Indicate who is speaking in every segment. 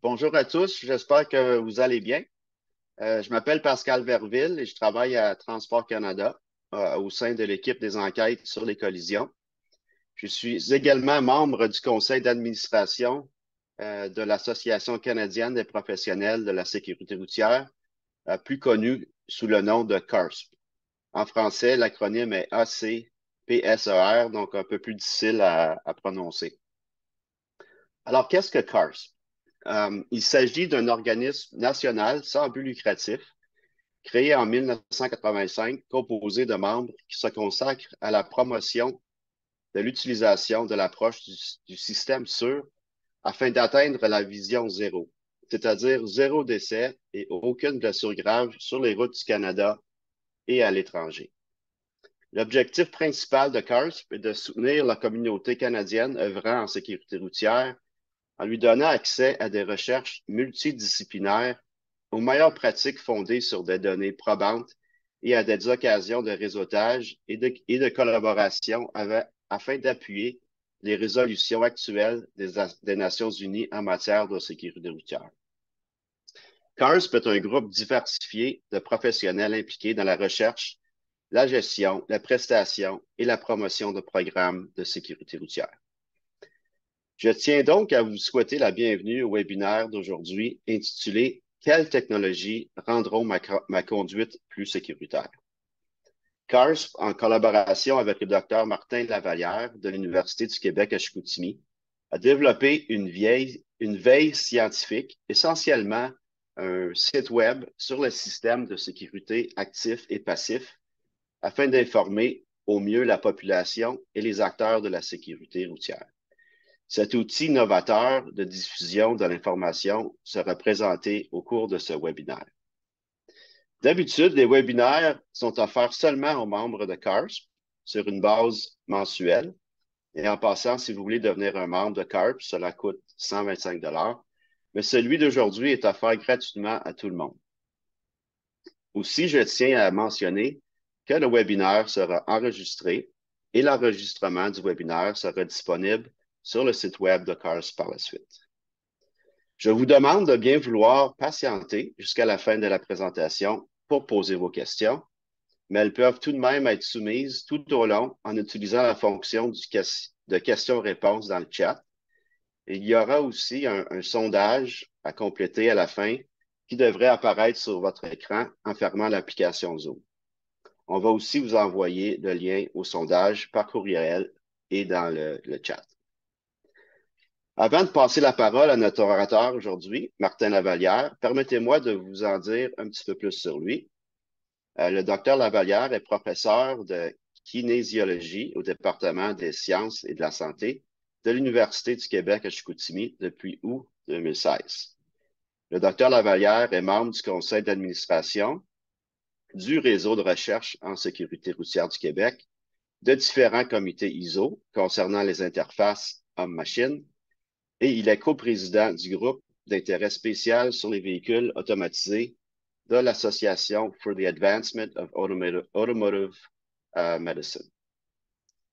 Speaker 1: Bonjour à tous, j'espère que vous allez bien. Je m'appelle Pascal Verville et je travaille à Transport Canada au sein de l'équipe des enquêtes sur les collisions. Je suis également membre du conseil d'administration de l'Association canadienne des professionnels de la sécurité routière, plus connue sous le nom de CARSP. En français, l'acronyme est ACPSER, donc un peu plus difficile à prononcer. Alors, qu'est-ce que CARSP? Il s'agit d'un organisme national sans but lucratif créé en 1985, composé de membres qui se consacrent à la promotion de l'utilisation de l'approche du système sûr afin d'atteindre la vision zéro, c'est-à-dire zéro décès et aucune blessure grave sur les routes du Canada et à l'étranger. L'objectif principal de CARSP est de soutenir la communauté canadienne œuvrant en sécurité routière en lui donnant accès à des recherches multidisciplinaires aux meilleures pratiques fondées sur des données probantes et à des occasions de réseautage et de collaboration afin d'appuyer les résolutions actuelles des Nations unies en matière de sécurité routière. CARSP est un groupe diversifié de professionnels impliqués dans la recherche, la gestion, la prestation et la promotion de programmes de sécurité routière. Je tiens donc à vous souhaiter la bienvenue au webinaire d'aujourd'hui intitulé Quelles technologies rendront ma conduite plus sécuritaire? CARSP, en collaboration avec le Dr Martin Lavallière de l'Université du Québec à Chicoutimi, a développé une veille scientifique, essentiellement un site web sur le système de sécurité actif et passif, afin d'informer au mieux la population et les acteurs de la sécurité routière. Cet outil novateur de diffusion de l'information sera présenté au cours de ce webinaire. D'habitude, les webinaires sont offerts seulement aux membres de CARSP sur une base mensuelle. Et en passant, si vous voulez devenir un membre de CARSP, cela coûte 125 $, mais celui d'aujourd'hui est offert gratuitement à tout le monde. Aussi, je tiens à mentionner que le webinaire sera enregistré et l'enregistrement du webinaire sera disponible sur le site web de CARSP par la suite. Je vous demande de bien vouloir patienter jusqu'à la fin de la présentation pour poser vos questions, mais elles peuvent tout de même être soumises tout au long en utilisant la fonction de questions-réponses dans le chat. Et il y aura aussi un sondage à compléter à la fin qui devrait apparaître sur votre écran en fermant l'application Zoom. On va aussi vous envoyer le lien au sondage par courriel et dans le chat. Avant de passer la parole à notre orateur aujourd'hui, Martin Lavallière, permettez-moi de vous en dire un petit peu plus sur lui. Le docteur Lavallière est professeur de kinésiologie au département des sciences et de la santé de l'Université du Québec à Chicoutimi depuis août 2016. Le docteur Lavallière est membre du conseil d'administration du réseau de recherche en sécurité routière du Québec, de différents comités ISO concernant les interfaces homme-machine, et il est coprésident du groupe d'intérêt spécial sur les véhicules automatisés de l'Association for the Advancement of Automotive Medicine.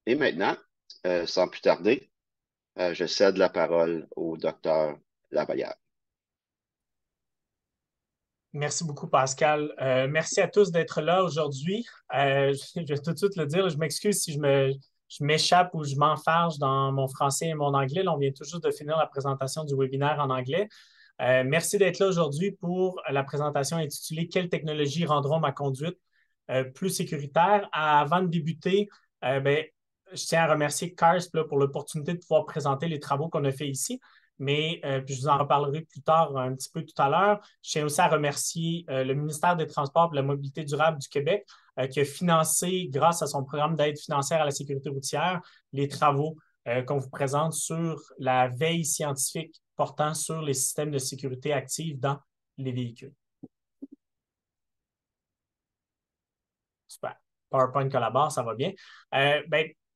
Speaker 1: Et maintenant, sans plus tarder, je cède la parole au docteur Lavallière.
Speaker 2: Merci beaucoup, Pascal. Merci à tous d'être là aujourd'hui. Je vais tout de suite le dire, je m'excuse si je m'échappe ou je m'enfarge dans mon français et mon anglais. Là, on vient tout juste de finir la présentation du webinaire en anglais. Merci d'être là aujourd'hui pour la présentation intitulée Quelles technologies rendront ma conduite plus sécuritaire? Avant de débuter, je tiens à remercier CARSP là, pour l'opportunité de pouvoir présenter les travaux qu'on a fait ici. Mais puis je vous en reparlerai plus tard, un petit peu tout à l'heure. Je tiens aussi à remercier le ministère des Transports et de la Mobilité durable du Québec qui a financé, grâce à son programme d'aide financière à la sécurité routière, les travaux qu'on vous présente sur la veille scientifique portant sur les systèmes de sécurité active dans les véhicules. Super. PowerPoint collabore, ça va bien.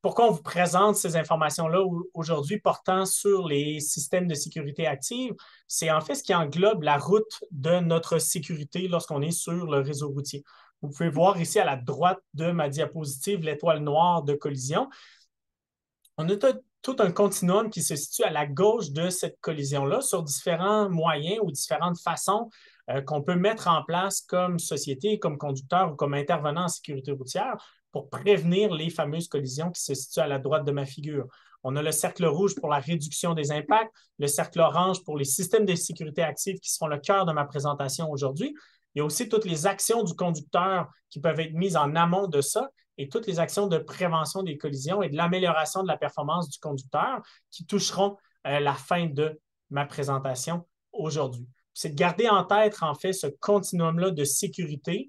Speaker 2: Pourquoi on vous présente ces informations-là aujourd'hui portant sur les systèmes de sécurité active? C'est en fait ce qui englobe la route de notre sécurité lorsqu'on est sur le réseau routier. Vous pouvez voir ici à la droite de ma diapositive l'étoile noire de collision. On a tout un continuum qui se situe à la gauche de cette collision-là sur différents moyens ou différentes façons qu'on peut mettre en place comme société, comme conducteur ou comme intervenant en sécurité routière pour prévenir les fameuses collisions qui se situent à la droite de ma figure. On a le cercle rouge pour la réduction des impacts, le cercle orange pour les systèmes de sécurité active qui seront le cœur de ma présentation aujourd'hui. Il y a aussi toutes les actions du conducteur qui peuvent être mises en amont de ça et toutes les actions de prévention des collisions et de l'amélioration de la performance du conducteur qui toucheront la fin de ma présentation aujourd'hui. C'est de garder en tête, en fait, ce continuum-là de sécurité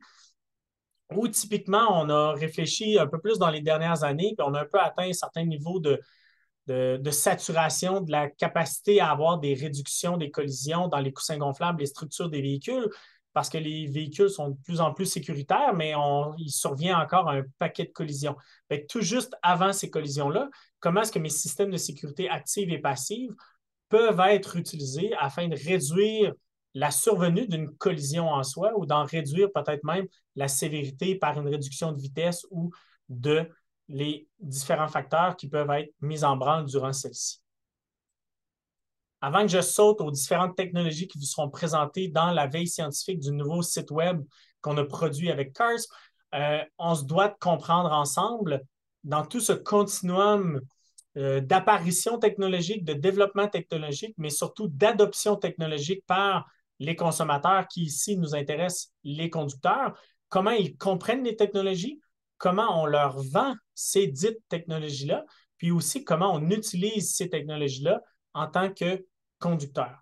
Speaker 2: où typiquement, on a réfléchi un peu plus dans les dernières années, puis on a un peu atteint un certain niveau de saturation de la capacité à avoir des réductions des collisions dans les coussins gonflables, les structures des véhicules, parce que les véhicules sont de plus en plus sécuritaires, mais il survient encore un paquet de collisions. Fait que tout juste avant ces collisions-là, comment est-ce que mes systèmes de sécurité active et passive peuvent être utilisés afin de réduire la survenue d'une collision en soi ou d'en réduire peut-être même la sévérité par une réduction de vitesse ou de les différents facteurs qui peuvent être mis en branle durant celle-ci. Avant que je saute aux différentes technologies qui vous seront présentées dans la veille scientifique du nouveau site Web qu'on a produit avec CARSP, on se doit de comprendre ensemble dans tout ce continuum d'apparition technologique, de développement technologique, mais surtout d'adoption technologique par les consommateurs qui ici nous intéressent, les conducteurs, comment ils comprennent les technologies, comment on leur vend ces dites technologies-là, puis aussi comment on utilise ces technologies-là en tant que conducteur.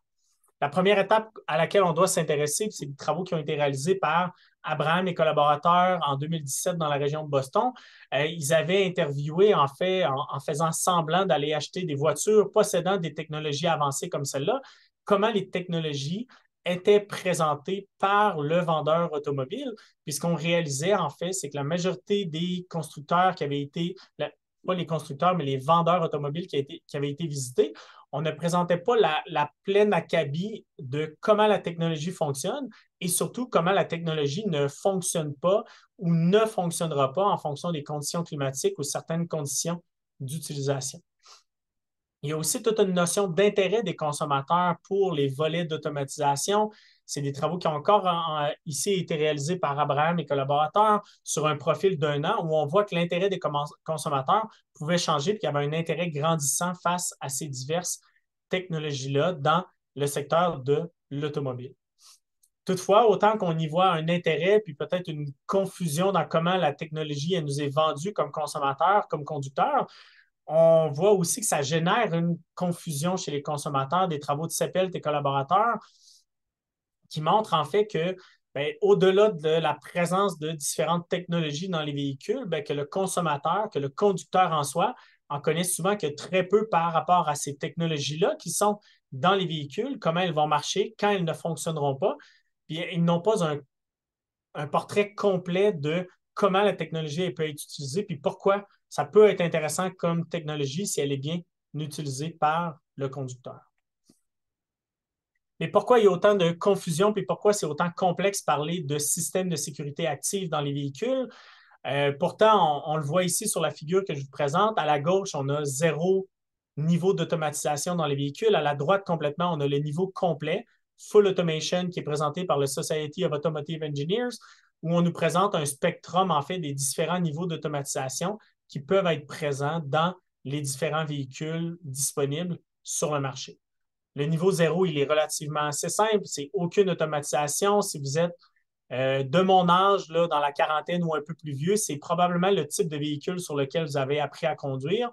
Speaker 2: La première étape à laquelle on doit s'intéresser, c'est des travaux qui ont été réalisés par Abraham et collaborateurs en 2017 dans la région de Boston. Ils avaient interviewé, en fait, en faisant semblant d'aller acheter des voitures possédant des technologies avancées comme celle-là, comment les technologies étaient présentées par le vendeur automobile. Puis ce qu'on réalisait, en fait, c'est que la majorité des constructeurs qui avaient été, pas les constructeurs, mais les vendeurs automobiles qui avaient été visités, on ne présentait pas la pleine acabit de comment la technologie fonctionne et surtout comment la technologie ne fonctionne pas ou ne fonctionnera pas en fonction des conditions climatiques ou certaines conditions d'utilisation. Il y a aussi toute une notion d'intérêt des consommateurs pour les volets d'automatisation. C'est des travaux qui ont encore ici été réalisés par Abraham et collaborateurs sur un profil d'un an où on voit que l'intérêt des consommateurs pouvait changer et qu'il y avait un intérêt grandissant face à ces diverses technologies-là dans le secteur de l'automobile. Toutefois, autant qu'on y voit un intérêt puis peut-être une confusion dans comment la technologie elle nous est vendue comme consommateurs, comme conducteurs, on voit aussi que ça génère une confusion chez les consommateurs, des travaux de CEPEL, tes collaborateurs, qui montrent en fait que, bien, au-delà de la présence de différentes technologies dans les véhicules, bien, que le consommateur, que le conducteur en soi, en connaît souvent que très peu par rapport à ces technologies-là qui sont dans les véhicules, comment elles vont marcher, quand elles ne fonctionneront pas. Puis ils n'ont pas un portrait complet de comment la technologie peut être utilisée, puis pourquoi ça peut être intéressant comme technologie si elle est bien utilisée par le conducteur. Mais pourquoi il y a autant de confusion, puis pourquoi c'est autant complexe de parler de systèmes de sécurité actifs dans les véhicules? Pourtant, on le voit ici sur la figure que je vous présente. À la gauche, on a 0 niveau d'automatisation dans les véhicules. À la droite, complètement, on a le niveau complet, Full Automation, qui est présenté par le Society of Automotive Engineers, où on nous présente un spectrum, en fait, des différents niveaux d'automatisation qui peuvent être présents dans les différents véhicules disponibles sur le marché. Le niveau 0, il est relativement assez simple. C'est aucune automatisation. Si vous êtes de mon âge, là, dans la quarantaine ou un peu plus vieux, c'est probablement le type de véhicule sur lequel vous avez appris à conduire.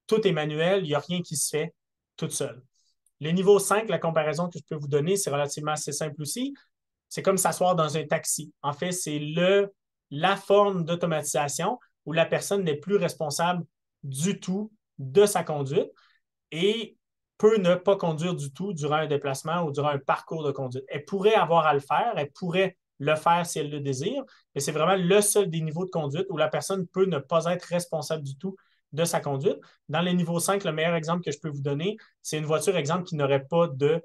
Speaker 2: Tout est manuel, il n'y a rien qui se fait tout seul. Le niveau 5, la comparaison que je peux vous donner, c'est relativement assez simple aussi. C'est comme s'asseoir dans un taxi. En fait, c'est la forme d'automatisation où la personne n'est plus responsable du tout de sa conduite et peut ne pas conduire du tout durant un déplacement ou durant un parcours de conduite. Elle pourrait avoir à le faire, elle pourrait le faire si elle le désire, mais c'est vraiment le seul des niveaux de conduite où la personne peut ne pas être responsable du tout de sa conduite. Dans le niveau 5, le meilleur exemple que je peux vous donner, c'est une voiture, exemple, qui n'aurait pas de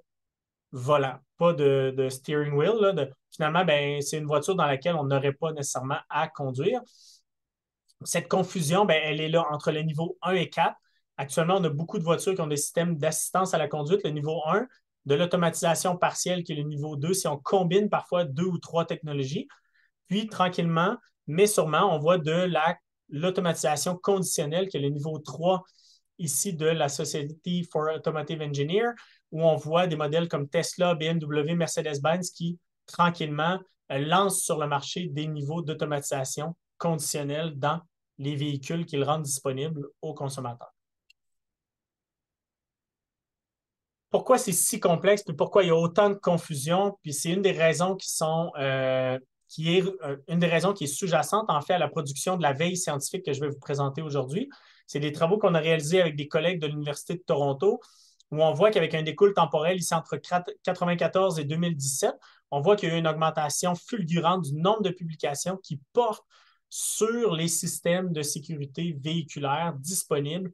Speaker 2: volant, pas de steering wheel. Là, finalement, ben, c'est une voiture dans laquelle on n'aurait pas nécessairement à conduire. Cette confusion, ben, elle est là entre le niveau 1 et 4, Actuellement, on a beaucoup de voitures qui ont des systèmes d'assistance à la conduite, le niveau 1, de l'automatisation partielle qui est le niveau 2, si on combine parfois 2 ou 3 technologies. Puis, tranquillement, mais sûrement, on voit de l'automatisation conditionnelle qui est le niveau 3 ici de la Society for Automotive Engineers, où on voit des modèles comme Tesla, BMW, Mercedes-Benz qui, tranquillement, lancent sur le marché des niveaux d'automatisation conditionnelle dans les véhicules qu'ils rendent disponibles aux consommateurs. Pourquoi c'est si complexe, puis pourquoi il y a autant de confusion, puis c'est une des raisons une des raisons qui est sous-jacente en fait à la production de la veille scientifique que je vais vous présenter aujourd'hui. C'est des travaux qu'on a réalisés avec des collègues de l'Université de Toronto, où on voit qu'avec un découle temporel ici entre 1994 et 2017, on voit qu'il y a eu une augmentation fulgurante du nombre de publications qui portent sur les systèmes de sécurité véhiculaire disponibles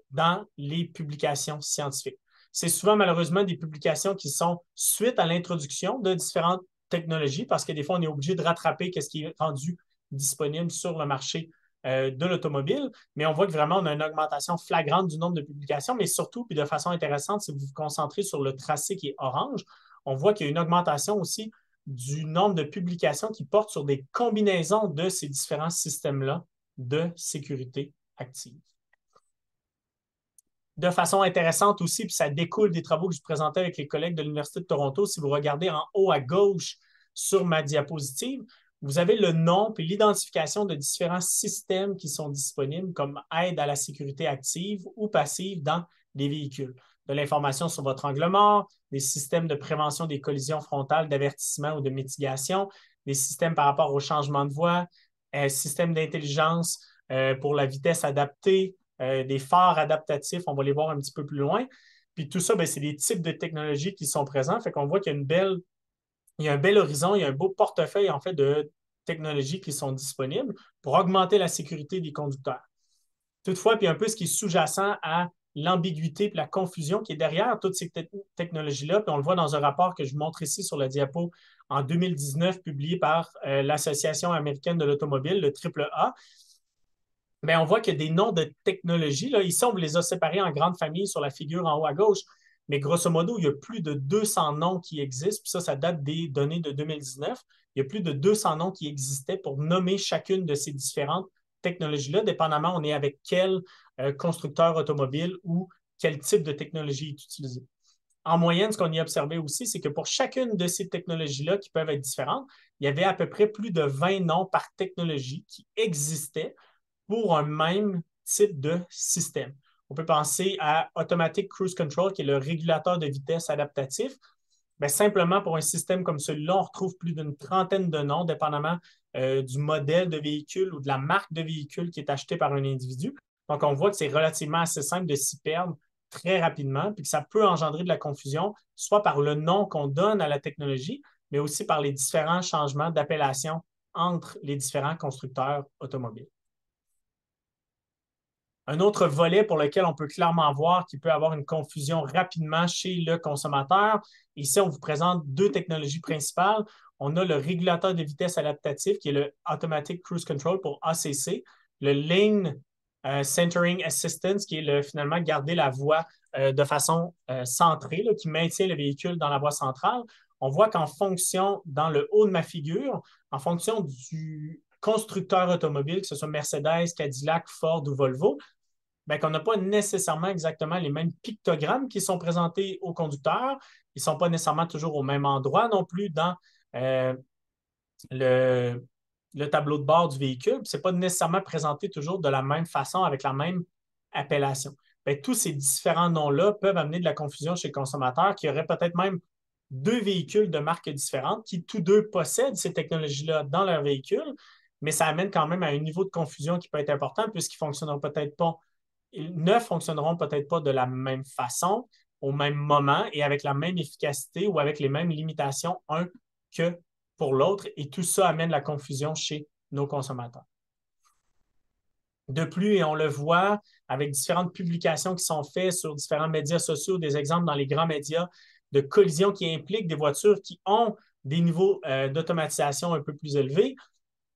Speaker 2: dans les publications scientifiques. C'est souvent malheureusement des publications qui sont suite à l'introduction de différentes technologies, parce que des fois, on est obligé de rattraper ce qui est rendu disponible sur le marché de l'automobile, mais on voit que vraiment, on a une augmentation flagrante du nombre de publications, mais surtout, puis de façon intéressante, si vous vous concentrez sur le tracé qui est orange, on voit qu'il y a une augmentation aussi du nombre de publications qui portent sur des combinaisons de ces différents systèmes-là de sécurité active. De façon intéressante aussi, puis ça découle des travaux que je présentais avec les collègues de l'Université de Toronto. Si vous regardez en haut à gauche sur ma diapositive, vous avez le nom et l'identification de différents systèmes qui sont disponibles comme aide à la sécurité active ou passive dans les véhicules. De l'information sur votre angle mort, des systèmes de prévention des collisions frontales, d'avertissement ou de mitigation, des systèmes par rapport au changement de voie, systèmes d'intelligence pour la vitesse adaptée, des phares adaptatifs, on va les voir un petit peu plus loin. Puis tout ça, c'est des types de technologies qui sont présents. Fait qu'on voit qu'il y a un bel horizon, il y a un beau portefeuille en fait de technologies qui sont disponibles pour augmenter la sécurité des conducteurs. Toutefois, puis un peu ce qui est sous-jacent à l'ambiguïté et la confusion qui est derrière toutes ces technologies-là, puis on le voit dans un rapport que je vous montre ici sur la diapo en 2019, publié par l'Association américaine de l'automobile, le AAA. Mais on voit qu'il y a des noms de technologies. Là. Ici, on les a séparés en grandes familles sur la figure en haut à gauche. Mais grosso modo, il y a plus de 200 noms qui existent. Puis ça date des données de 2019. Il y a plus de 200 noms qui existaient pour nommer chacune de ces différentes technologies-là, dépendamment on est avec quel constructeur automobile ou quel type de technologie est utilisé. En moyenne, ce qu'on y a observé aussi, c'est que pour chacune de ces technologies-là qui peuvent être différentes, il y avait à peu près plus de 20 noms par technologie qui existaient pour un même type de système. On peut penser à Automatic Cruise Control, qui est le régulateur de vitesse adaptatif. Bien, simplement pour un système comme celui-là, on retrouve plus d'une trentaine de noms, dépendamment du modèle de véhicule ou de la marque de véhicule qui est acheté par un individu. Donc, on voit que c'est relativement assez simple de s'y perdre très rapidement, puis que ça peut engendrer de la confusion, soit par le nom qu'on donne à la technologie, mais aussi par les différents changements d'appellation entre les différents constructeurs automobiles. Un autre volet pour lequel on peut clairement voir qu'il peut avoir une confusion rapidement chez le consommateur. Ici, on vous présente 2 technologies principales. On a le régulateur de vitesse adaptatif, qui est le Automatic Cruise Control pour ACC, le Lane Centering Assistance, qui est finalement garder la voie de façon centrée, là, qui maintient le véhicule dans la voie centrale. On voit qu'en fonction, dans le haut de ma figure, en fonction du constructeurs automobiles, que ce soit Mercedes, Cadillac, Ford ou Volvo, bien, qu'on n'a pas nécessairement exactement les mêmes pictogrammes qui sont présentés aux conducteurs. Ils ne sont pas nécessairement toujours au même endroit non plus dans le tableau de bord du véhicule. Ce n'est pas nécessairement présenté toujours de la même façon avec la même appellation. Bien, tous ces différents noms-là peuvent amener de la confusion chez le consommateur qui aurait peut-être même 2 véhicules de marques différentes qui tous 2 possèdent ces technologies-là dans leur véhicule, mais ça amène quand même à un niveau de confusion qui peut être important puisqu'ils ne fonctionneront peut-être pas de la même façon, au même moment et avec la même efficacité ou avec les mêmes limitations un que pour l'autre. Et tout ça amène la confusion chez nos consommateurs. De plus, et on le voit avec différentes publications qui sont faites sur différents médias sociaux, des exemples dans les grands médias de collisions qui impliquent des voitures qui ont des niveaux d'automatisation un peu plus élevés,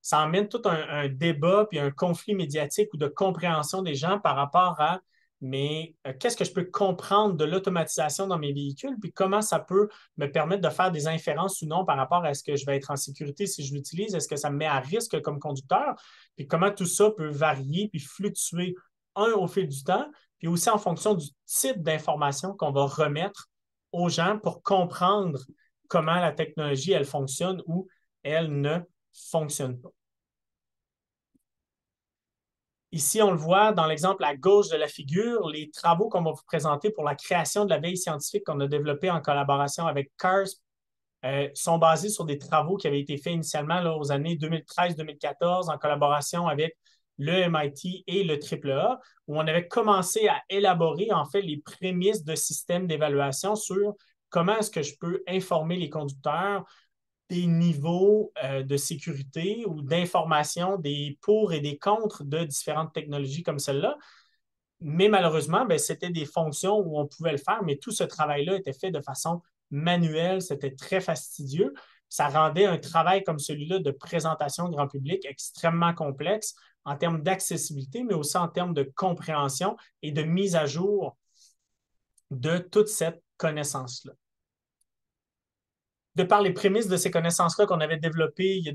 Speaker 2: ça amène tout un débat puis un conflit médiatique ou de compréhension des gens par rapport à mais qu'est-ce que je peux comprendre de l'automatisation dans mes véhicules, puis comment ça peut me permettre de faire des inférences ou non par rapport à est-ce que je vais être en sécurité si je l'utilise, est-ce que ça me met à risque comme conducteur, puis comment tout ça peut varier puis fluctuer, au fil du temps, puis aussi en fonction du type d'information qu'on va remettre aux gens pour comprendre comment la technologie, elle fonctionne ou elle ne fonctionne pas. Ici, on le voit dans l'exemple à gauche de la figure, les travaux qu'on va vous présenter pour la création de la veille scientifique qu'on a développée en collaboration avec CARS sont basés sur des travaux qui avaient été faits initialement là, aux années 2013-2014 en collaboration avec le MIT et le AAA, où on avait commencé à élaborer en fait les prémices de systèmes d'évaluation sur comment est-ce que je peux informer les conducteurs des niveaux de sécurité ou d'information des pour et des contre de différentes technologies comme celle-là. Mais malheureusement, ben, c'était des fonctions où on pouvait le faire, mais tout ce travail-là était fait de façon manuelle, c'était très fastidieux. Ça rendait un travail comme celui-là de présentation au grand public extrêmement complexe en termes d'accessibilité, mais aussi en termes de compréhension et de mise à jour de toute cette connaissance-là. De par les prémices de ces connaissances-là qu'on avait développées il y a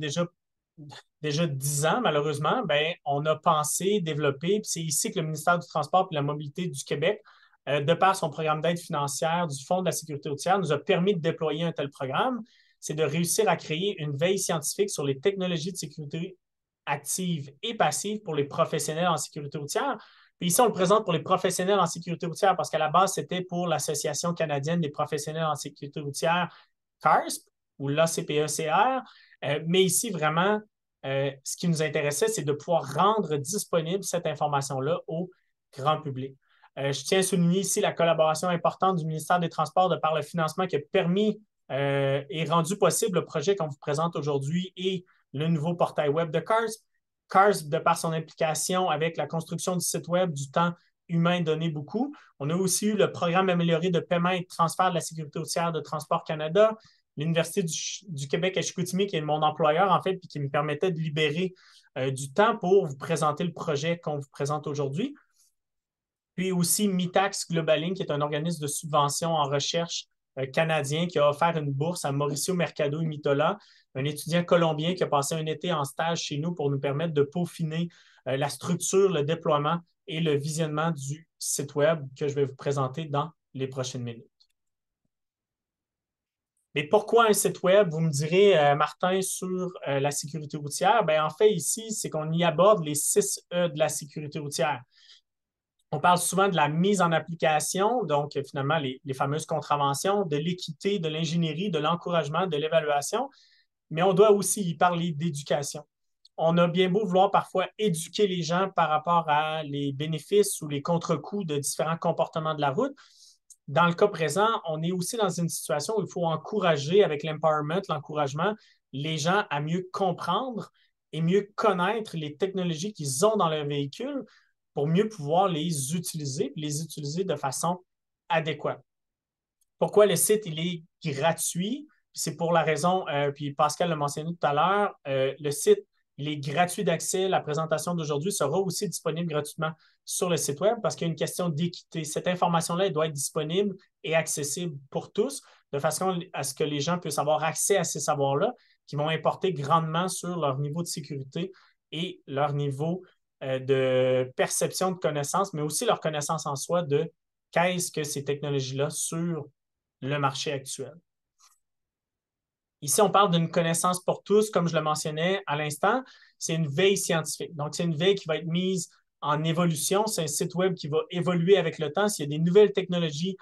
Speaker 2: déjà 10 ans, malheureusement, ben, on a pensé, développé, puis c'est ici que le ministère du Transport et de la Mobilité du Québec, de par son programme d'aide financière du Fonds de la sécurité routière, nous a permis de déployer un tel programme. C'est de réussir à créer une veille scientifique sur les technologies de sécurité active et passive pour les professionnels en sécurité routière. Puis ici, on le présente pour les professionnels en sécurité routière parce qu'à la base, c'était pour l'Association canadienne des professionnels en sécurité routière, CARSP, ou l'ACPECR. Mais ici, vraiment, ce qui nous intéressait, c'est de pouvoir rendre disponible cette information-là au grand public. Je tiens à souligner ici la collaboration importante du ministère des Transports de par le financement qui a permis et rendu possible le projet qu'on vous présente aujourd'hui et le nouveau portail web de CARS. CARS, de par son implication avec la construction du site web, du temps humain donné beaucoup. On a aussi eu le programme amélioré de paiement et de transfert de la sécurité routière de Transport Canada, l'Université du Québec à Chicoutimi, qui est mon employeur, en fait, puis qui me permettait de libérer du temps pour vous présenter le projet qu'on vous présente aujourd'hui. Puis aussi Mitax Globaling, qui est un organisme de subvention en recherche canadien qui a offert une bourse à Mauricio Mercado Mitola, un étudiant colombien qui a passé un été en stage chez nous pour nous permettre de peaufiner la structure, le déploiement et le visionnement du site web que je vais vous présenter dans les prochaines minutes. Mais pourquoi un site web, vous me direz, Martin, sur la sécurité routière? Bien, en fait, ici, c'est qu'on y aborde les 6 E de la sécurité routière. On parle souvent de la mise en application, donc finalement les fameuses contraventions, de l'équité, de l'ingénierie, de l'encouragement, de l'évaluation, mais on doit aussi y parler d'éducation. On a bien beau vouloir parfois éduquer les gens par rapport à les bénéfices ou les contre-coups de différents comportements de la route. Dans le cas présent, on est aussi dans une situation où il faut encourager, avec l'empowerment, l'encouragement, les gens à mieux comprendre et mieux connaître les technologies qu'ils ont dans leur véhicule pour mieux pouvoir les utiliser et les utiliser de façon adéquate. Pourquoi le site il est gratuit? C'est pour la raison, puis Pascal l'a mentionné tout à l'heure, le site il est gratuit d'accès. La présentation d'aujourd'hui sera aussi disponible gratuitement sur le site web parce qu'il y a une question d'équité. Cette information-là, elle doit être disponible et accessible pour tous, de façon à ce que les gens puissent avoir accès à ces savoirs-là qui vont importer grandement sur leur niveau de sécurité et leur niveau de perception de connaissance, mais aussi leur connaissance en soi de qu'est-ce que ces technologies-là sur le marché actuel. Ici, on parle d'une connaissance pour tous, comme je le mentionnais à l'instant. C'est une veille scientifique. Donc, c'est une veille qui va être mise en évolution. C'est un site web qui va évoluer avec le temps. S'il y a des nouvelles technologies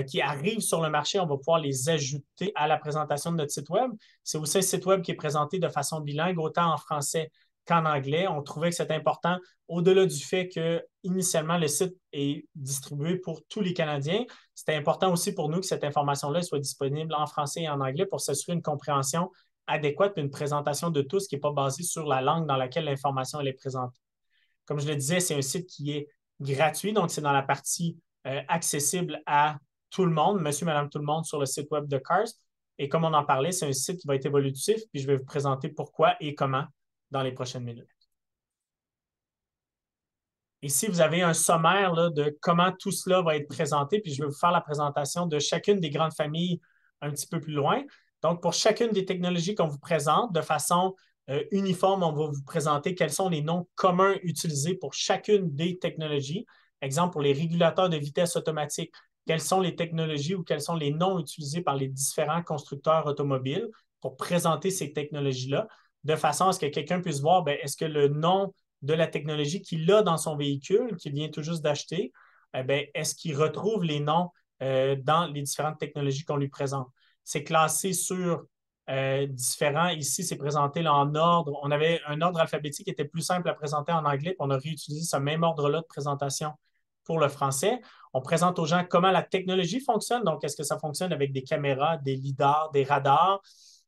Speaker 2: qui arrivent sur le marché, on va pouvoir les ajouter à la présentation de notre site web. C'est aussi un site web qui est présenté de façon bilingue, autant en français qu'en anglais. On trouvait que c'était important, au-delà du fait que initialement le site est distribué pour tous les Canadiens. C'était important aussi pour nous que cette information-là soit disponible en français et en anglais pour s'assurer une compréhension adéquate et une présentation de tous qui n'est pas basée sur la langue dans laquelle l'information est présentée. Comme je le disais, c'est un site qui est gratuit, donc c'est dans la partie accessible à tout le monde, monsieur, madame, tout le monde sur le site web de CARS. Et comme on en parlait, c'est un site qui va être évolutif, puis je vais vous présenter pourquoi et comment dans les prochaines minutes. Ici, vous avez un sommaire là, de comment tout cela va être présenté, puis je vais vous faire la présentation de chacune des grandes familles un petit peu plus loin. Donc, pour chacune des technologies qu'on vous présente, de façon uniforme, on va vous présenter quels sont les noms communs utilisés pour chacune des technologies. Exemple, pour les régulateurs de vitesse automatique, quelles sont les technologies ou quels sont les noms utilisés par les différents constructeurs automobiles pour présenter ces technologies-là, de façon à ce que quelqu'un puisse voir, bien, est-ce que le nom de la technologie qu'il a dans son véhicule, qu'il vient tout juste d'acheter, est-ce qu'il retrouve les noms dans les différentes technologies qu'on lui présente? C'est classé sur différents. Ici, c'est présenté là, en ordre. On avait un ordre alphabétique qui était plus simple à présenter en anglais, puis on a réutilisé ce même ordre-là de présentation pour le français. On présente aux gens comment la technologie fonctionne. Donc, est-ce que ça fonctionne avec des caméras, des lidars, des radars?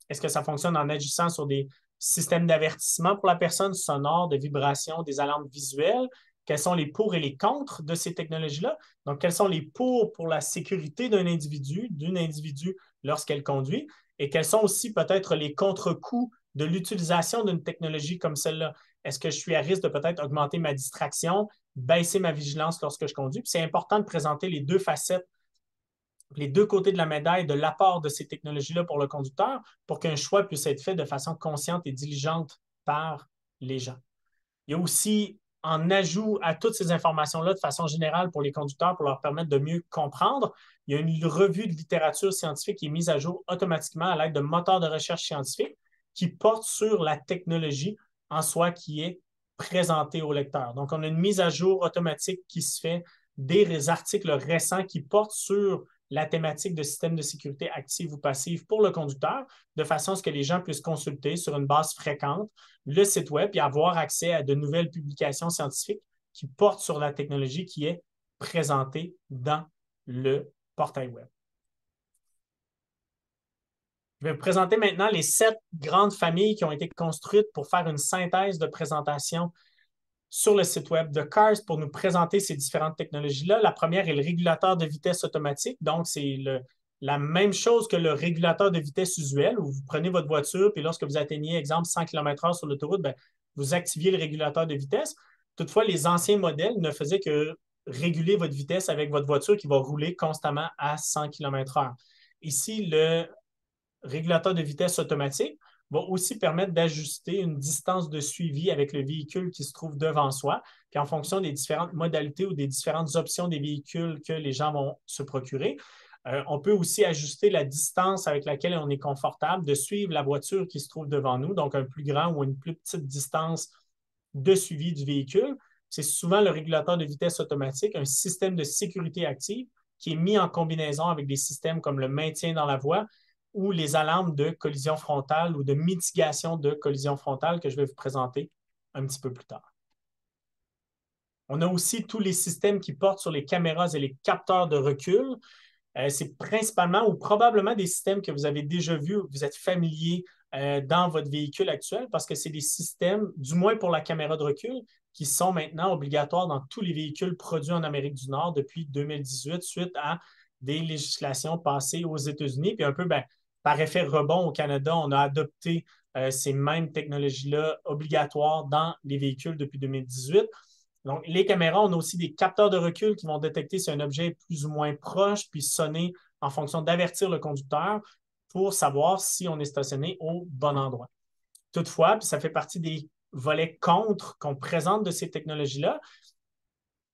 Speaker 2: Est-ce que ça fonctionne en agissant sur des systèmes d'avertissement pour la personne, sonore, de vibration, des alarmes visuelles? Quels sont les pour et les contre de ces technologies-là? Donc, quels sont les pour la sécurité d'un individu, d'une individu lorsqu'elle conduit? Et quels sont aussi peut-être les contre-coups de l'utilisation d'une technologie comme celle-là? Est-ce que je suis à risque de peut-être augmenter ma distraction, baisser ma vigilance lorsque je conduis? C'est important de présenter les deux facettes, les deux côtés de la médaille de l'apport de ces technologies-là pour le conducteur pour qu'un choix puisse être fait de façon consciente et diligente par les gens. Il y a aussi, en ajout à toutes ces informations-là de façon générale pour les conducteurs, pour leur permettre de mieux comprendre, il y a une revue de littérature scientifique qui est mise à jour automatiquement à l'aide de moteurs de recherche scientifique qui portent sur la technologie en soi qui est présentée au lecteur. Donc, on a une mise à jour automatique qui se fait des articles récents qui portent sur la thématique de système de sécurité active ou passive pour le conducteur, de façon à ce que les gens puissent consulter sur une base fréquente le site web et avoir accès à de nouvelles publications scientifiques qui portent sur la technologie qui est présentée dans le portail web. Je vais vous présenter maintenant les 7 grandes familles qui ont été construites pour faire une synthèse de présentation sur le site web de CARS pour nous présenter ces différentes technologies-là. La première est le régulateur de vitesse automatique. Donc, c'est la même chose que le régulateur de vitesse usuel où vous prenez votre voiture, puis lorsque vous atteignez, exemple, 100 km/h sur l'autoroute, ben, vous activiez le régulateur de vitesse. Toutefois, les anciens modèles ne faisaient que réguler votre vitesse avec votre voiture qui va rouler constamment à 100 km/h. Ici, le régulateur de vitesse automatique va aussi permettre d'ajuster une distance de suivi avec le véhicule qui se trouve devant soi. Puis en fonction des différentes modalités ou des différentes options des véhicules que les gens vont se procurer, on peut aussi ajuster la distance avec laquelle on est confortable de suivre la voiture qui se trouve devant nous, donc un plus grand ou une plus petite distance de suivi du véhicule. C'est souvent le régulateur de vitesse automatique, un système de sécurité active qui est mis en combinaison avec des systèmes comme le maintien dans la voie ou les alarmes de collision frontale ou de mitigation de collision frontale que je vais vous présenter un petit peu plus tard. On a aussi tous les systèmes qui portent sur les caméras et les capteurs de recul. C'est principalement ou probablement des systèmes que vous avez déjà vus, vous êtes familier dans votre véhicule actuel parce que c'est des systèmes, du moins pour la caméra de recul, qui sont maintenant obligatoires dans tous les véhicules produits en Amérique du Nord depuis 2018 suite à des législations passées aux États-Unis. Puis un peu, par effet rebond au Canada, on a adopté ces mêmes technologies-là obligatoires dans les véhicules depuis 2018. Donc, les caméras, on a aussi des capteurs de recul qui vont détecter si un objet est plus ou moins proche, puis sonner en fonction d'avertir le conducteur pour savoir si on est stationné au bon endroit. Toutefois, puis ça fait partie des volets contre qu'on présente de ces technologies-là,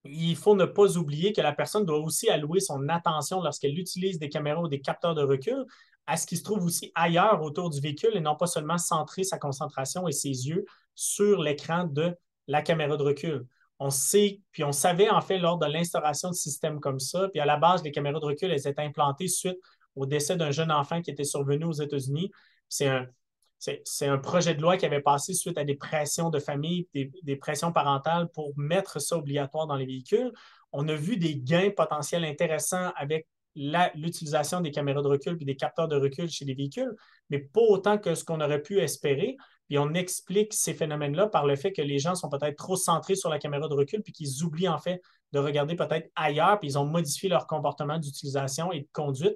Speaker 2: il faut ne pas oublier que la personne doit aussi allouer son attention lorsqu'elle utilise des caméras ou des capteurs de recul à ce qui se trouve aussi ailleurs autour du véhicule et non pas seulement centrer sa concentration et ses yeux sur l'écran de la caméra de recul. On sait, puis on savait en fait lors de l'instauration de systèmes comme ça, puis à la base, les caméras de recul, elles étaient implantées suite au décès d'un jeune enfant qui était survenu aux États-Unis. C'est un projet de loi qui avait passé suite à des pressions de famille, des pressions parentales pour mettre ça obligatoire dans les véhicules. On a vu des gains potentiels intéressants avec l'utilisation des caméras de recul et des capteurs de recul chez les véhicules, mais pas autant que ce qu'on aurait pu espérer. Puis on explique ces phénomènes-là par le fait que les gens sont peut-être trop centrés sur la caméra de recul puis qu'ils oublient en fait de regarder peut-être ailleurs, puis ils ont modifié leur comportement d'utilisation et de conduite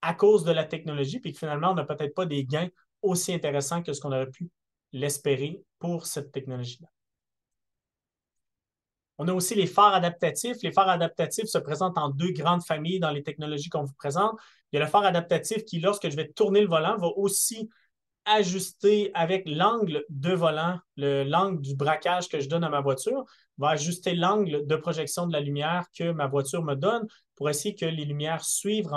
Speaker 2: à cause de la technologie, puis que finalement, on n'a peut-être pas des gains aussi intéressants que ce qu'on aurait pu l'espérer pour cette technologie-là. On a aussi les phares adaptatifs. Les phares adaptatifs se présentent en deux grandes familles dans les technologies qu'on vous présente. Il y a le phare adaptatif qui, lorsque je vais tourner le volant, va aussi ajuster avec l'angle de volant, l'angle du braquage que je donne à ma voiture, va ajuster l'angle de projection de la lumière que ma voiture me donne pour essayer que les lumières suivent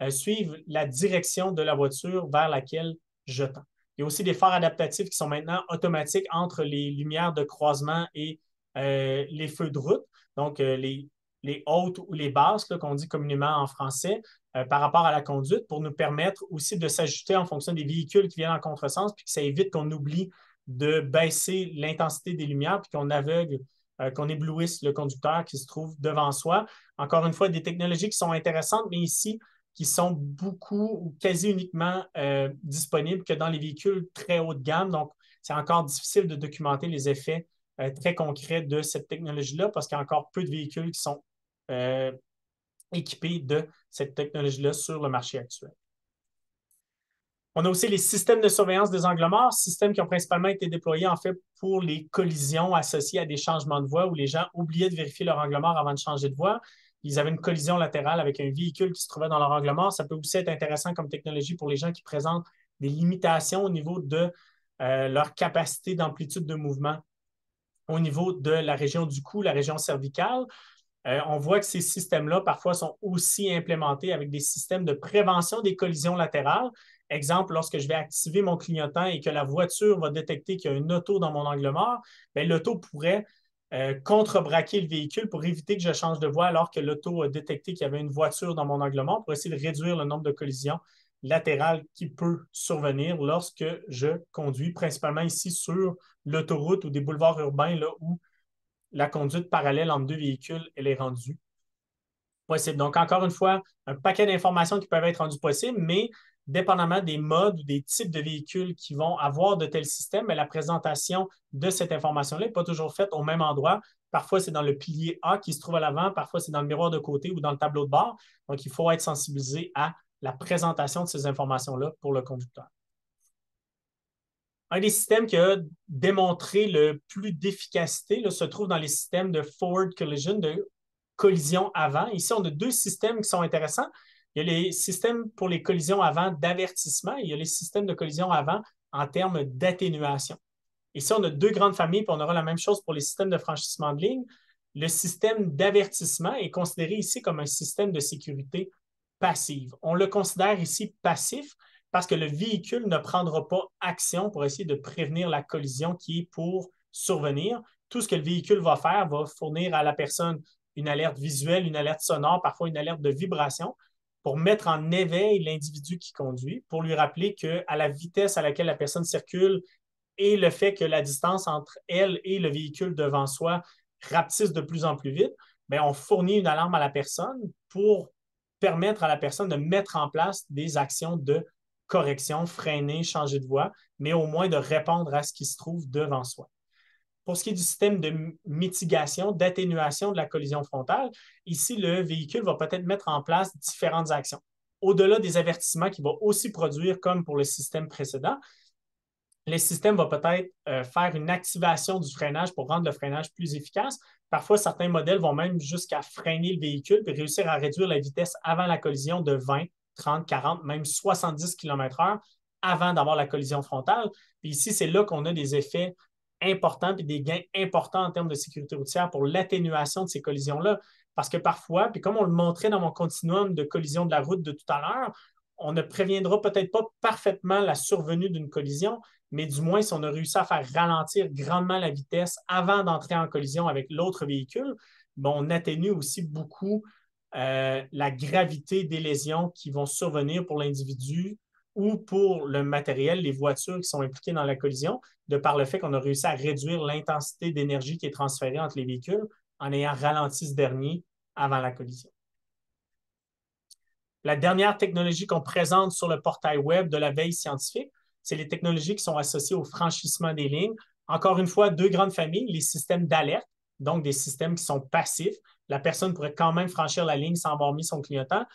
Speaker 2: suivent la direction de la voiture vers laquelle je tends. Il y a aussi des phares adaptatifs qui sont maintenant automatiques entre les lumières de croisement et les feux de route, donc les hautes ou les basses, qu'on dit communément en français, par rapport à la conduite pour nous permettre aussi de s'ajuster en fonction des véhicules qui viennent en contresens, puis que ça évite qu'on oublie de baisser l'intensité des lumières, puis qu'on aveugle, qu'on éblouisse le conducteur qui se trouve devant soi. Encore une fois, des technologies qui sont intéressantes, mais ici, qui sont beaucoup ou quasi uniquement disponibles que dans les véhicules très haut de gamme. Donc, c'est encore difficile de documenter les effets très concrets de cette technologie-là parce qu'il y a encore peu de véhicules qui sont équipés de cette technologie-là sur le marché actuel. On a aussi les systèmes de surveillance des angles morts, systèmes qui ont principalement été déployés en fait pour les collisions associées à des changements de voie où les gens oubliaient de vérifier leur angle mort avant de changer de voie. Ils avaient une collision latérale avec un véhicule qui se trouvait dans leur angle mort. Ça peut aussi être intéressant comme technologie pour les gens qui présentent des limitations au niveau de leur capacité d'amplitude de mouvement au niveau de la région du cou, la région cervicale. On voit que ces systèmes-là, parfois, sont aussi implémentés avec des systèmes de prévention des collisions latérales. Exemple, lorsque je vais activer mon clignotant et que la voiture va détecter qu'il y a une auto dans mon angle mort, l'auto pourrait contrebraquer le véhicule pour éviter que je change de voie alors que l'auto a détecté qu'il y avait une voiture dans mon angle mort pour essayer de réduire le nombre de collisions latérales qui peut survenir lorsque je conduis, principalement ici sur l'autoroute ou des boulevards urbains là, où la conduite parallèle entre deux véhicules, elle est rendue possible. Donc, encore une fois, un paquet d'informations qui peuvent être rendues possibles, mais dépendamment des modes ou des types de véhicules qui vont avoir de tels systèmes, la présentation de cette information-là n'est pas toujours faite au même endroit. Parfois, c'est dans le pilier A qui se trouve à l'avant, parfois, c'est dans le miroir de côté ou dans le tableau de bord. Donc, il faut être sensibilisé à la présentation de ces informations-là pour le conducteur. Un des systèmes qui a démontré le plus d'efficacité se trouve dans les systèmes de forward collision, de collision avant. Ici, on a deux systèmes qui sont intéressants. Il y a les systèmes pour les collisions avant d'avertissement et il y a les systèmes de collision avant en termes d'atténuation. Ici, on a deux grandes familles, puis on aura la même chose pour les systèmes de franchissement de ligne. Le système d'avertissement est considéré ici comme un système de sécurité passive. On le considère ici passif parce que le véhicule ne prendra pas action pour essayer de prévenir la collision qui est pour survenir. Tout ce que le véhicule va faire va fournir à la personne une alerte visuelle, une alerte sonore, parfois une alerte de vibration pour mettre en éveil l'individu qui conduit, pour lui rappeler qu'à la vitesse à laquelle la personne circule et le fait que la distance entre elle et le véhicule devant soi rapetisse de plus en plus vite, on fournit une alarme à la personne pour permettre à la personne de mettre en place des actions de correction, freiner, changer de voie, mais au moins de répondre à ce qui se trouve devant soi. Pour ce qui est du système de mitigation, d'atténuation de la collision frontale, ici, le véhicule va peut-être mettre en place différentes actions. Au-delà des avertissements qu'il va aussi produire, comme pour le système précédent, le système va peut-être faire une activation du freinage pour rendre le freinage plus efficace. Parfois, certains modèles vont même jusqu'à freiner le véhicule et réussir à réduire la vitesse avant la collision de 20, 30, 40, même 70 km/h avant d'avoir la collision frontale. Puis ici, c'est là qu'on a des effets importants et des gains importants en termes de sécurité routière pour l'atténuation de ces collisions-là. Parce que parfois, puis comme on le montrait dans mon continuum de collision de la route de tout à l'heure, on ne préviendra peut-être pas parfaitement la survenue d'une collision, mais du moins, si on a réussi à faire ralentir grandement la vitesse avant d'entrer en collision avec l'autre véhicule, on atténue aussi beaucoup la gravité des lésions qui vont survenir pour l'individu ou pour le matériel, les voitures qui sont impliquées dans la collision, de par le fait qu'on a réussi à réduire l'intensité d'énergie qui est transférée entre les véhicules en ayant ralenti ce dernier avant la collision. La dernière technologie qu'on présente sur le portail web de la veille scientifique, c'est les technologies qui sont associées au franchissement des lignes. Encore une fois, deux grandes familles, les systèmes d'alerte, donc des systèmes qui sont passifs. La personne pourrait quand même franchir la ligne sans avoir mis son clignotant.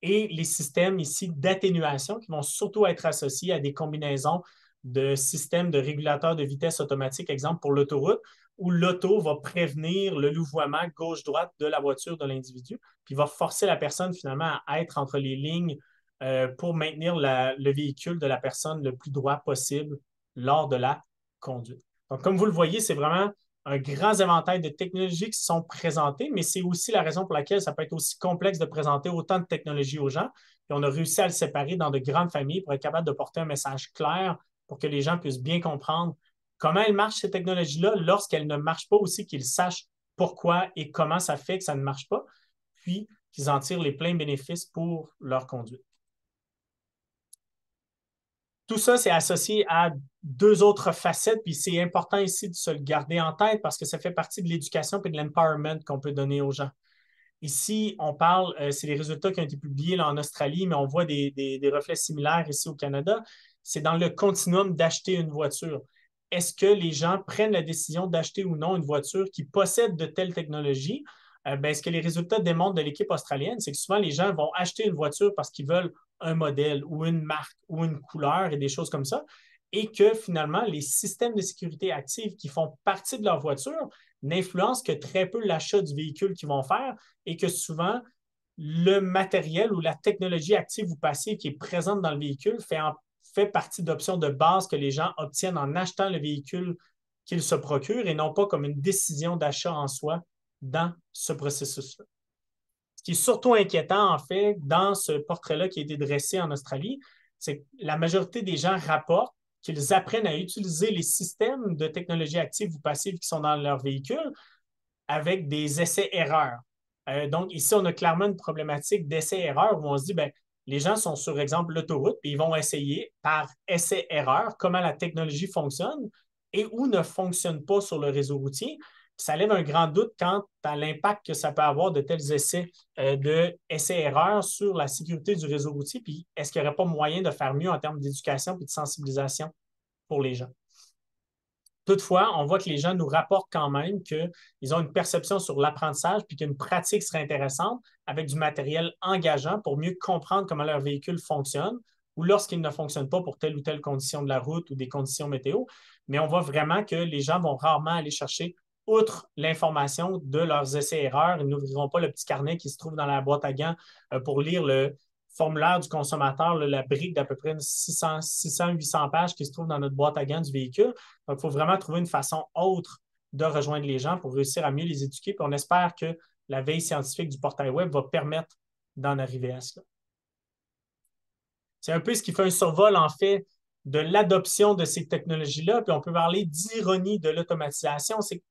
Speaker 2: Et les systèmes ici d'atténuation qui vont surtout être associés à des combinaisons de systèmes de régulateurs de vitesse automatique, exemple pour l'autoroute, où l'auto va prévenir le louvoiement gauche-droite de la voiture de l'individu, puis va forcer la personne finalement à être entre les lignes pour maintenir le véhicule de la personne le plus droit possible lors de la conduite. Donc, comme vous le voyez, c'est vraiment un grand éventail de technologies qui sont présentées, mais c'est aussi la raison pour laquelle ça peut être aussi complexe de présenter autant de technologies aux gens. Et on a réussi à le séparer dans de grandes familles pour être capable de porter un message clair pour que les gens puissent bien comprendre comment elles marchent, ces technologies-là, lorsqu'elles ne marchent pas aussi, qu'ils sachent pourquoi et comment ça fait que ça ne marche pas, puis qu'ils en tirent les pleins bénéfices pour leur conduite. Tout ça, c'est associé à deux autres facettes, puis c'est important ici de se le garder en tête parce que ça fait partie de l'éducation et de l'empowerment qu'on peut donner aux gens. Ici, on parle, c'est les résultats qui ont été publiés là, en Australie, mais on voit des reflets similaires ici au Canada. C'est dans le continuum d'acheter une voiture. Est-ce que les gens prennent la décision d'acheter ou non une voiture qui possède de telles technologies? Ce que les résultats démontrent de l'équipe australienne, c'est que souvent les gens vont acheter une voiture parce qu'ils veulent un modèle ou une marque ou une couleur et des choses comme ça, et que finalement, les systèmes de sécurité active qui font partie de leur voiture n'influencent que très peu l'achat du véhicule qu'ils vont faire et que souvent, le matériel ou la technologie active ou passive qui est présente dans le véhicule fait partie d'options de base que les gens obtiennent en achetant le véhicule qu'ils se procurent et non pas comme une décision d'achat en soi dans ce processus-là. Ce qui est surtout inquiétant, en fait, dans ce portrait-là qui a été dressé en Australie, c'est que la majorité des gens rapportent qu'ils apprennent à utiliser les systèmes de technologie active ou passive qui sont dans leur véhicule avec des essais-erreurs. Donc, ici, on a clairement une problématique d'essais-erreurs où on se dit, bien, les gens sont sur, exemple, l'autoroute, puis ils vont essayer par essais-erreurs comment la technologie fonctionne et où ne fonctionne pas sur le réseau routier. Ça lève un grand doute quant à l'impact que ça peut avoir de tels essais erreurs sur la sécurité du réseau routier. Puis, est-ce qu'il n'y aurait pas moyen de faire mieux en termes d'éducation et de sensibilisation pour les gens? Toutefois, on voit que les gens nous rapportent quand même qu'ils ont une perception sur l'apprentissage puis qu'une pratique serait intéressante avec du matériel engageant pour mieux comprendre comment leur véhicule fonctionne ou lorsqu'il ne fonctionne pas pour telle ou telle condition de la route ou des conditions météo. Mais on voit vraiment que les gens vont rarement aller chercher, outre l'information de leurs essais-erreurs. Ils n'ouvriront pas le petit carnet qui se trouve dans la boîte à gants pour lire le formulaire du consommateur, la brique d'à peu près 600-800 pages qui se trouve dans notre boîte à gants du véhicule. Donc, il faut vraiment trouver une façon autre de rejoindre les gens pour réussir à mieux les éduquer. Puis on espère que la veille scientifique du portail web va permettre d'en arriver à cela. C'est un peu ce qui fait un survol, en fait, de l'adoption de ces technologies-là. Puis on peut parler d'ironie de l'automatisation. C'est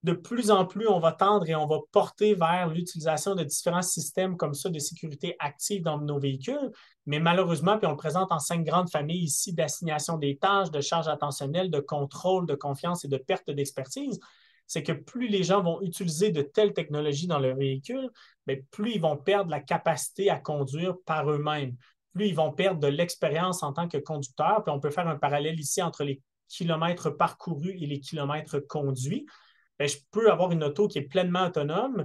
Speaker 2: de plus en plus, on va tendre et on va porter vers l'utilisation de différents systèmes comme ça de sécurité active dans nos véhicules. Mais malheureusement, puis on le présente en 5 grandes familles ici d'assignation des tâches, de charges attentionnelles, de contrôle, de confiance et de perte d'expertise, c'est que plus les gens vont utiliser de telles technologies dans leur véhicule, bien, plus ils vont perdre la capacité à conduire par eux-mêmes. Plus ils vont perdre de l'expérience en tant que conducteur. Puis on peut faire un parallèle ici entre les kilomètres parcourus et les kilomètres conduits. Bien, je peux avoir une auto qui est pleinement autonome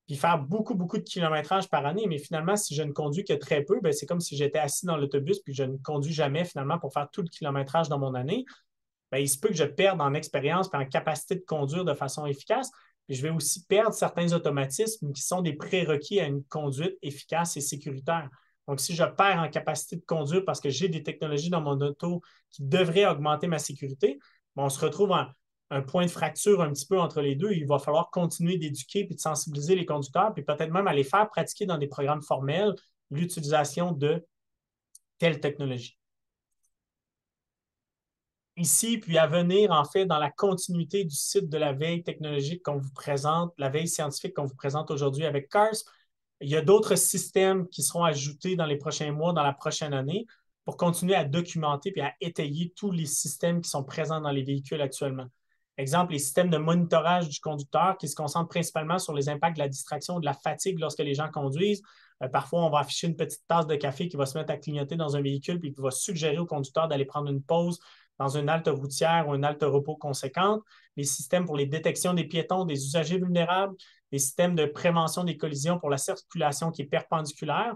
Speaker 2: puis faire beaucoup, beaucoup de kilométrage par année, mais finalement, si je ne conduis que très peu, bien, c'est comme si j'étais assis dans l'autobus puis je ne conduis jamais finalement pour faire tout le kilométrage dans mon année. Bien, il se peut que je perde en expérience et en capacité de conduire de façon efficace. Puis je vais aussi perdre certains automatismes qui sont des prérequis à une conduite efficace et sécuritaire. Donc, si je perds en capacité de conduire parce que j'ai des technologies dans mon auto qui devraient augmenter ma sécurité, bien, on se retrouve en un point de fracture un petit peu entre les deux. Il va falloir continuer d'éduquer et de sensibiliser les conducteurs, puis peut-être même aller faire pratiquer dans des programmes formels l'utilisation de telle technologie. Ici, puis à venir, en fait, dans la continuité du site de la veille technologique qu'on vous présente, la veille scientifique qu'on vous présente aujourd'hui avec CARS, il y a d'autres systèmes qui seront ajoutés dans les prochains mois, dans la prochaine année, pour continuer à documenter et à étayer tous les systèmes qui sont présents dans les véhicules actuellement. Exemple, les systèmes de monitorage du conducteur qui se concentrent principalement sur les impacts de la distraction ou de la fatigue lorsque les gens conduisent. Parfois, on va afficher une petite tasse de café qui va se mettre à clignoter dans un véhicule puis qui va suggérer au conducteur d'aller prendre une pause dans une halte routière ou une halte repos conséquente. Les systèmes pour les détections des piétons, des usagers vulnérables, les systèmes de prévention des collisions pour la circulation qui est perpendiculaire.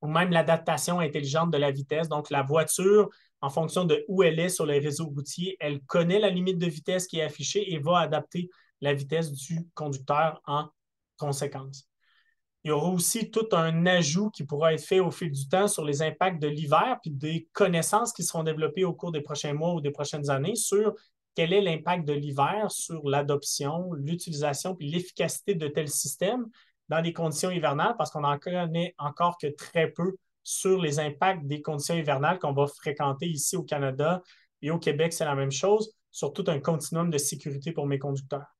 Speaker 2: ou même l'adaptation intelligente de la vitesse. Donc, la voiture, en fonction de où elle est sur les réseaux routiers, elle connaît la limite de vitesse qui est affichée et va adapter la vitesse du conducteur en conséquence. Il y aura aussi tout un ajout qui pourra être fait au fil du temps sur les impacts de l'hiver, puis des connaissances qui seront développées au cours des prochains mois ou des prochaines années sur quel est l'impact de l'hiver sur l'adoption, l'utilisation puis l'efficacité de tels systèmes dans des conditions hivernales, parce qu'on n'en connaît encore que très peu sur les impacts des conditions hivernales qu'on va fréquenter ici au Canada et au Québec, c'est la même chose, sur tout un continuum de sécurité pour mes conducteurs.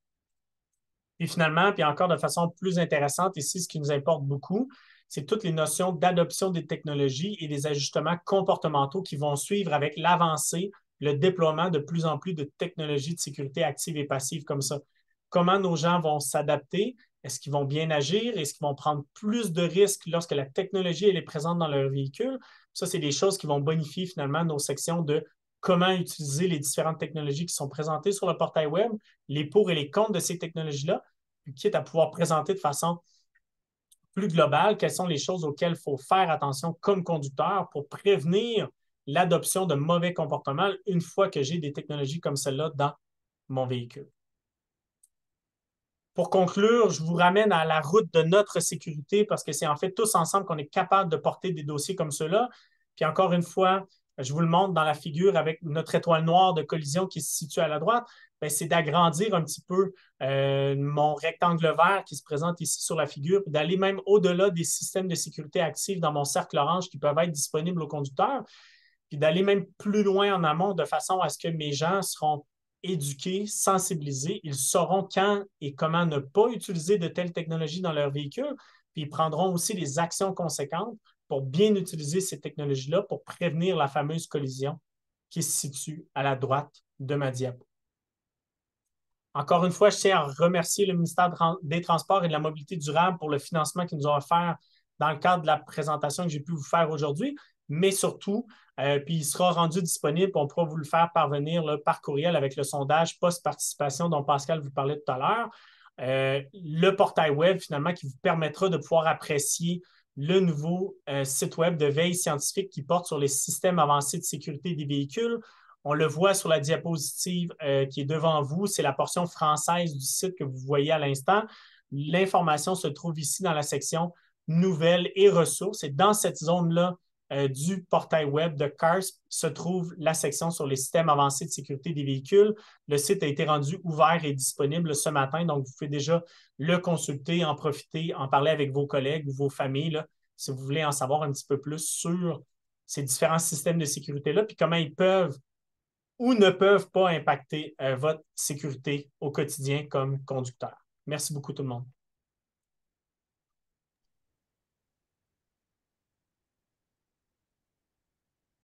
Speaker 2: Et finalement, puis encore de façon plus intéressante, ici, ce qui nous importe beaucoup, c'est toutes les notions d'adoption des technologies et des ajustements comportementaux qui vont suivre avec l'avancée, le déploiement de plus en plus de technologies de sécurité active et passive comme ça. Comment nos gens vont s'adapter? Est-ce qu'ils vont bien agir? Est-ce qu'ils vont prendre plus de risques lorsque la technologie elle est présente dans leur véhicule? Ça, c'est des choses qui vont bonifier finalement nos sections de comment utiliser les différentes technologies qui sont présentées sur le portail web, les pour et les contre de ces technologies-là, puis quitte à pouvoir présenter de façon plus globale quelles sont les choses auxquelles il faut faire attention comme conducteur pour prévenir l'adoption de mauvais comportements une fois que j'ai des technologies comme celle-là dans mon véhicule. Pour conclure, je vous ramène à la route de notre sécurité parce que c'est en fait tous ensemble qu'on est capable de porter des dossiers comme ceux-là. Puis encore une fois, je vous le montre dans la figure avec notre étoile noire de collision qui se situe à la droite, c'est d'agrandir un petit peu mon rectangle vert qui se présente ici sur la figure, puis d'aller même au-delà des systèmes de sécurité actifs dans mon cercle orange qui peuvent être disponibles aux conducteurs, puis d'aller même plus loin en amont de façon à ce que mes gens seront éduqués, sensibilisés, ils sauront quand et comment ne pas utiliser de telles technologies dans leur véhicule, puis ils prendront aussi les actions conséquentes pour bien utiliser ces technologies-là pour prévenir la fameuse collision qui se situe à la droite de ma diapo. Encore une fois, je tiens à remercier le ministère des Transports et de la Mobilité durable pour le financement qu'ils nous ont offert dans le cadre de la présentation que j'ai pu vous faire aujourd'hui, mais surtout, puis il sera rendu disponible, on pourra vous le faire parvenir là, par courriel avec le sondage post-participation dont Pascal vous parlait tout à l'heure. Le portail web, finalement, qui vous permettra de pouvoir apprécier le nouveau site web de veille scientifique qui porte sur les systèmes avancés de sécurité des véhicules. On le voit sur la diapositive qui est devant vous. C'est la portion française du site que vous voyez à l'instant. L'information se trouve ici dans la section Nouvelles et ressources. Et dans cette zone-là du portail web de CARS se trouve la section sur les systèmes avancés de sécurité des véhicules. Le site a été rendu ouvert et disponible ce matin, donc vous pouvez déjà le consulter, en profiter, en parler avec vos collègues ou vos familles, là, si vous voulez en savoir un petit peu plus sur ces différents systèmes de sécurité-là, puis comment ils peuvent ou ne peuvent pas impacter votre sécurité au quotidien comme conducteur. Merci beaucoup tout le monde.